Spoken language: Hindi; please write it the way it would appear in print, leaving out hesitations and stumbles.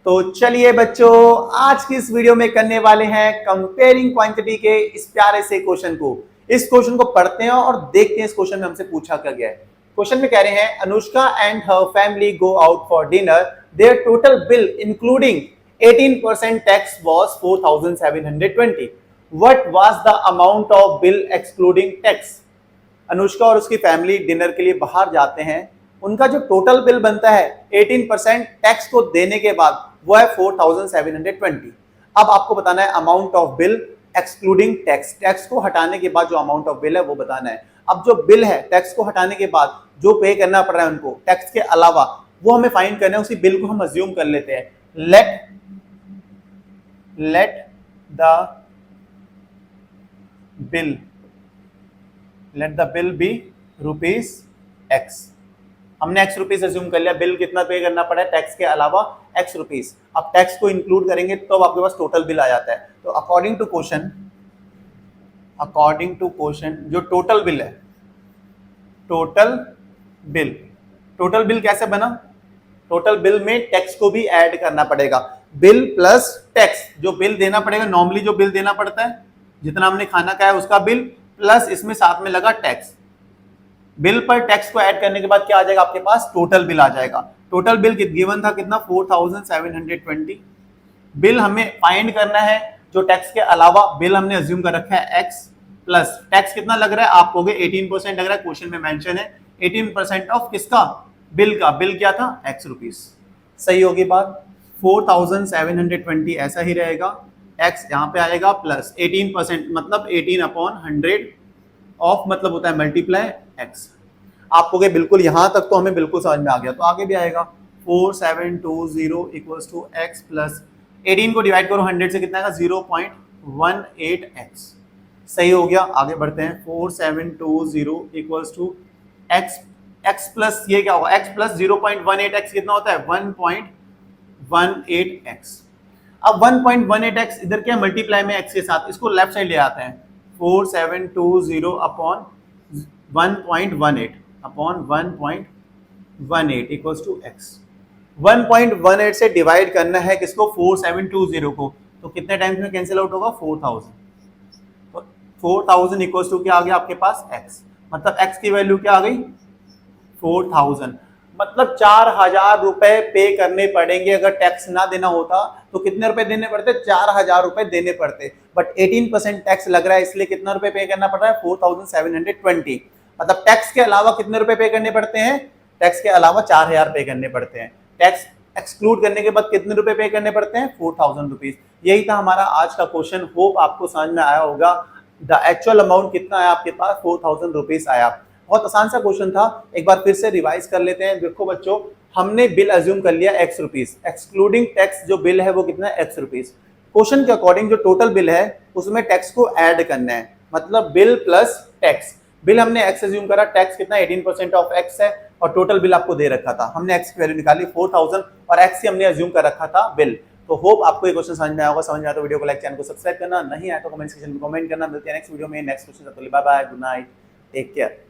तो चलिए बच्चों, आज की इस वीडियो में करने वाले हैं कंपेयरिंग क्वांटिटी के इस प्यारे से क्वेश्चन को। इस क्वेश्चन को पढ़ते हैं और देखते हैं इस क्वेश्चन में हमसे पूछा क्या गया है। क्वेश्चन में कह रहे हैं Anushka and her family go out for dinner, their total bill including 18% tax was 4720। What was the amount of bill excluding tax. Anushka और उसकी फैमिली डिनर के लिए बाहर जाते हैं, उनका जो टोटल बिल बनता है 18% टैक्स को देने के बाद वो है 4720। अब आपको बताना है amount of bill excluding tax, tax को हटाने के बाद जो अमाउंट ऑफ बिल है वो बताना है। अब जो बिल है टैक्स को हटाने के बाद जो पे करना पड़ रहा है उनको टैक्स के अलावा, वो हमें फाइंड करना है। उसी बिल को हम अज्यूम कर लेते हैं। Let the bill be rupees X. हमने एक्स रुपीज अज्यूम कर लिया। बिल कितना पे करना पड़ा है टैक्स के अलावा? X rupees. अब टैक्स को इंक्लूड करेंगे तो आपके पास टोटल बिल आ जाता है। तो अकॉर्डिंग टू क्वेश्चन जो टोटल बिल है, टोटल बिल कैसे बना? टोटल बिल में टैक्स को भी ऐड करना पड़ेगा। बिल प्लस टैक्स, जो बिल देना पड़ेगा, नॉर्मली जो बिल देना पड़ता है, जितना हमने खाना खाया उसका बिल प्लस इसमें साथ में लगा टैक्स। बिल पर टैक्स को ऐड करने के बाद क्या आ जाएगा आपके पास? टोटल बिल आ जाएगा। टोटल बिल गिवन था कितना? 4720। बिल हमें फाइंड करना है जो टैक्स के अलावा बिल हमने अज्यूम कर रखा है एक्स प्लस टैक्स कितना लग रहा है? आप कहोगे 18% लग रहा है, क्वेश्चन में मेंशन है 18% ऑफ किसका? बिल का। बिल क्या था? X rupees. सही होगी बात। 4720 ऐसा ही रहेगा, एक्स यहाँ पे आएगा प्लस 18% मतलब 18/100 ऑफ मतलब होता है मल्टीप्लाई एक्स। आप कहोगे बिल्कुल यहां तक तो हमें बिल्कुल समझ में आ गया, तो आगे भी आएगा 4720 इक्वल्स टू एक्स प्लस 18 को डिवाइड करो 100 से कितना आएगा? 0.18x। सही हो गया। आगे बढ़ते हैं। 4720 इक्वल्स टू एक्स प्लस ये क्या होगा? एक्स प्लस 0.18x कितना होता है? 1.18x। अब 1.18x इधर क्या मल्टीप्लाई में x के साथ, इसको लेफ्ट साइड ले आते हैं। 4720 अपॉन 1.18 इक्वल्स टू x। 1.18 से डिवाइड करना है किसको? 4720 को। तो कितने टाइम्स में कैंसिल आउट होगा? 4000। तो 4000 इक्वल्स टू क्या आ गया आपके पास? x। मतलब x की वैल्यू क्या आ गई? 4000। मतलब 4000 रुपए पे करने पड़ेंगे। अगर टैक्स ना देना होता तो कितने रुपए देने पड़ते? 4000 रुपए देने पड़ते। बट 18% टैक्स लग रहा है, इसलिए कितना रुपए पे करना पड़ रहा है? 4720। मतलब टैक्स के अलावा कितने रुपए पे करने पड़ते हैं? टैक्स के अलावा 4000 पे करने पड़ते हैं। टैक्स एक्सक्लूड करने के बाद कितने रुपए पे करने पड़ते हैं? 4000 रुपीज। यही था हमारा आज का क्वेश्चन। होप आपको समझ में आया होगा। द एक्चुअल अमाउंट कितना आया आपके पास? 4000 रुपीज आया। बहुत आसान सा क्वेश्चन था। एक बार फिर से रिवाइज कर लेते हैं। देखो बच्चों, हमने बिल अज्यूम कर लिया एक्स रुपीज, एक्सक्लूडिंग टैक्स जो बिल है वो कितना है? X rupees. क्वेश्चन के अकॉर्डिंग जो टोटल बिल है उसमें टैक्स को ऐड करना है, मतलब बिल प्लस टैक्स। बिल हमने एक्स अज्यूम करा, टैक्स कितना? 18% ऑफ एक्स है, और टोटल बिल आपको दे रखा था। हमने एक्स की वैल्यू निकाली 4000 और एक्स की हमने अज्यूम कर रखा था बिल। तो होप आपको ये क्वेश्चन समझ में आया होगा। समझ में आया तो वीडियो को लाइक, चैनल को सब्सक्राइब करना, नहीं आया तो कमेंट सेक्शन में कमेंट करना। मिलते हैं नेक्स्ट वीडियो में next question. Bye bye, good night, take care.